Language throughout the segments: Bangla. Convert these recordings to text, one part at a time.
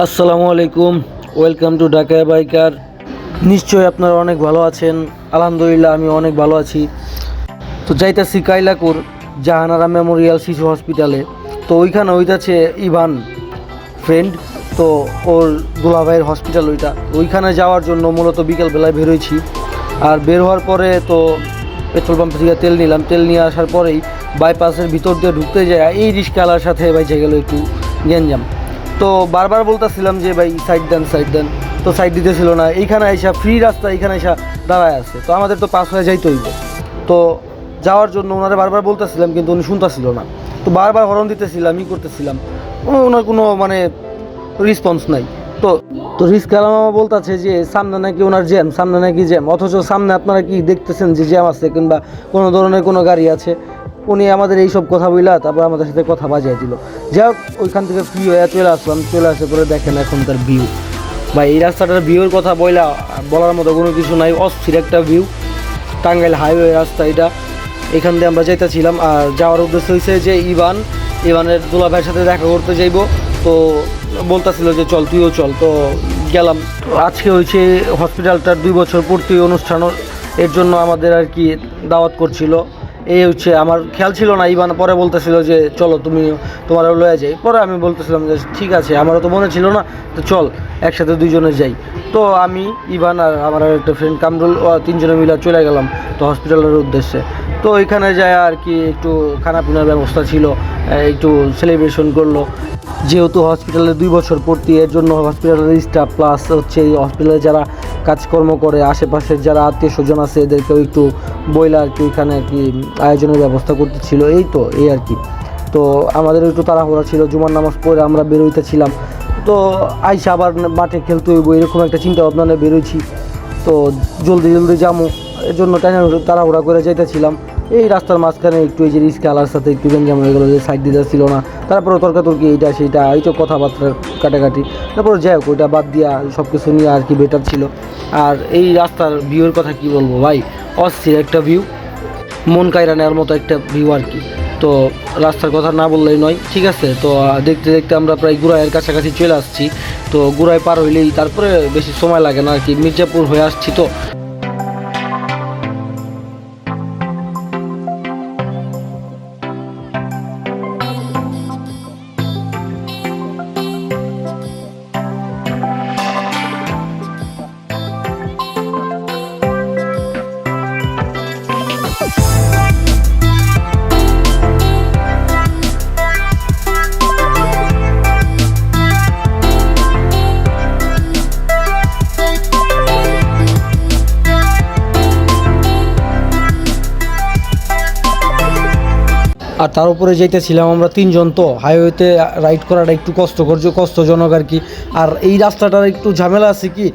আসসালামু আলাইকুম, ওয়েলকাম টু ঢাকা বাইকার। নিশ্চয়ই আপনারা অনেক ভালো আছেন। আলহামদুলিল্লাহ আমি অনেক ভালো আছি। তো যাইতাছি কাইলাকুর জাহানারা মেমোরিয়াল শিশু হসপিটালে। তো ওইখানে হইতাছে ইভান ফ্রেন্ড, তো ওর দুলাভাইয়ের হসপিটাল ওইখানে যাওয়ার জন্য মূলত বিকেলবেলায় বেরোইছি। আর বের হওয়ার পরে তো পেট্রোল পাম্প থেকে তেল নিলাম। তেল নিয়ে আসার পরেই বাইপাসের ভিতর দিয়ে ঢুকতে যায় এই রিক্সাওয়ালার সাথে বাইচে গেল একটু গ্যাঞ্জাম। তো বারবার বলতেছিলাম যে ভাই সাইড দেন, তো সাইড দিতেছিল না। এইখানে আইসা ফ্রি রাস্তা, এইখানে আইসা দাঁড়ায় আছে। তো আমাদের তো পাস হয়ে যাইতে হইব, তো যাওয়ার জন্য ওনারা বারবার বলতেছিলাম, কিন্তু উনি শুনতেছিল না। তো বারবার হরন দিতেছিলাম, করতেছিলাম, ওনার কোনো রেসপন্স নাই। তো তো রিস্কালা মামা বলতেছে যে সামনে নাকি ওনার সামনে নাকি জ্যাম, অথচ সামনে আপনারা কি দেখতেছেন যে জ্যাম আছে কিংবা কোনো ধরনের কোনো গাড়ি আছে? উনি আমাদের এইসব কথা বইলা তারপর আমাদের সাথে কথা বাজিয়ে দিল। যাই হোক, ওইখান থেকে ফ্রি হয়ে চলে আসলাম। চলে আসে পরে দেখেন এখনকার ভিউ, বা এই রাস্তাটার ভিউর কথা বলার মতো কোনো কিছু নাই। অস্থির একটা ভিউ, টাঙ্গাইল হাইওয়ে রাস্তা এটা। এখান দিয়ে আমরা যাইতেছিলাম, আর যাওয়ার উদ্দেশ্য হয়েছে যে ইভানের দুলাভাইয়ের সাথে দেখা করতে যাইব। তো বলতেছিল যে চল, তুইও চল। তো গেলাম। আজকে হয়েছে হসপিটালটার 2 বছর পূর্তি অনুষ্ঠান, এর জন্য আমাদের আর কি দাওয়াত করছিল। এই হচ্ছে, আমার খেয়াল ছিল না। ইভান পরে বলতেছিল যে চলো তোমার লয়ে যাই। পরে আমি বলতেছিলাম যে ঠিক আছে, আমারও তো মনে ছিল না, তো চল একসাথে 2 জনে যাই। তো আমি, ইভান আর আমার একটা ফ্রেন্ড কামরুল, 3 জনে মিলে চলে গেলাম তো হসপিটালের উদ্দেশ্যে। তো ওইখানে যায় আর কি একটু খানাপিনার ব্যবস্থা ছিল, একটু সেলিব্রেশন করলো। যেহেতু হসপিটালের 2 বছর পূর্তি, এর জন্য হসপিটালের স্টাফ প্লাস হচ্ছে এই হসপিটালে যারা কাজকর্ম করে, আশেপাশের যারা আত্মীয় স্বজন আছে, এদেরকেও একটু বইলা আর কি ওইখানে আর কি আয়োজনের ব্যবস্থা করতেছিল। এই আর কি। তো আমাদের একটু তাড়াহুড়া ছিল, জুমার নামাজ পড়ে আমরা বেরোইতেছিলাম। তো আইসা আবার মাঠে খেলতে হইব, এরকম একটা চিন্তা ভাবনা নিয়ে বেরোইছি। তো জলদি যাবো, এর জন্য তাড়াহুড়া করে যাইতেছিলাম। এই রাস্তার মাঝখানে একটু এই যে রিক্সাওয়ালার সাথে একটু গেঞ্জাম হয়ে গেলো, যে সাইড দিতে ছিল না। তারপরে তর্কাতর্কি এইটা সেইটা, এই তো কথাবার্তার কাটাকাটি। তারপরে যাই হোক, ওইটা বাদ দিয়া সব কিছু নিয়ে আর কি বেটার ছিল। আর এই রাস্তার ভিউর কথা কি বলবো ভাই, অস্থির একটা ভিউ, মন কায়রা নেওয়ার মতো একটা ভিউ আর কি। তো রাস্তার কথা না বললেই নয়, ঠিক আছে। তো দেখতে দেখতে আমরা প্রায় গুড়াইয়ের কাছাকাছি চলে আসছি। তো গুড়াই পার হইলেই তারপরে বেশি সময় লাগে না আর কি, মির্জাপুর হয়ে আসছি। তো আর তার উপরে যাইতেছিলাম আমরা 3 জন। তো হাইওয়েতে রাইড করাটা একটু কষ্টজনক আর কি। আর এই রাস্তাটার একটু ঝামেলা আছে কি,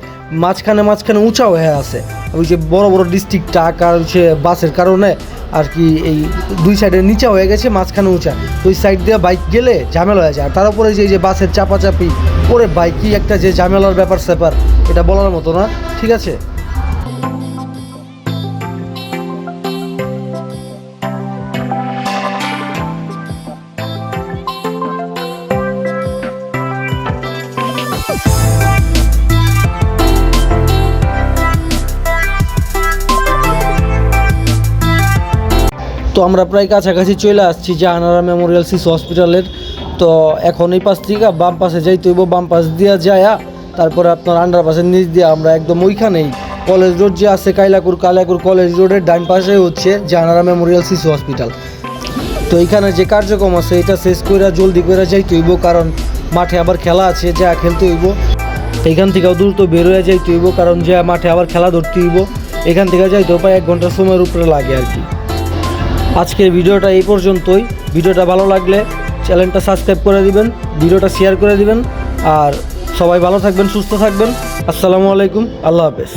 মাঝখানে উঁচা হয়ে আছে। ওই যে বড় বড় ডিস্ট্রিক্ট ট্রাক আর হচ্ছে বাসের কারণে আর কি এই 2 সাইডে নিচা হয়ে গেছে, মাঝখানে উঁচা। তো ওই সাইড দিয়ে বাইক গেলে ঝামেলা হয়ে যায়। আর তার উপরে যে বাসের চাপাচাপি করে বাইক, কি একটা যে ঝামেলার ব্যাপার এটা বলার মতো না, ঠিক আছে। তো আমরা প্রায় কাছাকাছি চলে আসছি জাহানারা মেমোরিয়াল শিশু হসপিটালের। তো এখন এই পাশ থেকে বাম পাশে যাইতে হইব, বাম পাশ দিয়ে যায়া তারপরে আপনার আন্ডারপাসের নিচ দিয়ে আমরা একদম ওইখানেই কলেজ রোড যে আছে, কালিয়াকুর কলেজ রোডের ডান পাশে হচ্ছে জাহানারা মেমোরিয়াল শিশু হসপিটাল। তো এইখানে যে কার্যক্রম আছে এটা শেষ করে জলদি করে যাইতে হইব, কারণ মাঠে আবার খেলা আছে, যা খেলতে হইব। এইখান থেকেও দ্রুত বের হয়ে যাইতে হইব, কারণ যে মাঠে আবার খেলা ধরতে হইব। এখান থেকে যাইতেও প্রায় 1 ঘন্টা সময়ের উপরে লাগে আর কি। আজকের ভিডিওটা এই পর্যন্তই। ভিডিওটা ভালো লাগলে চ্যানেলটা সাবস্ক্রাইব করে দিবেন, ভিডিওটা শেয়ার করে দিবেন। আর সবাই ভালো থাকবেন, সুস্থ থাকবেন। আসসালামু আলাইকুম, আল্লাহ হাফেজ।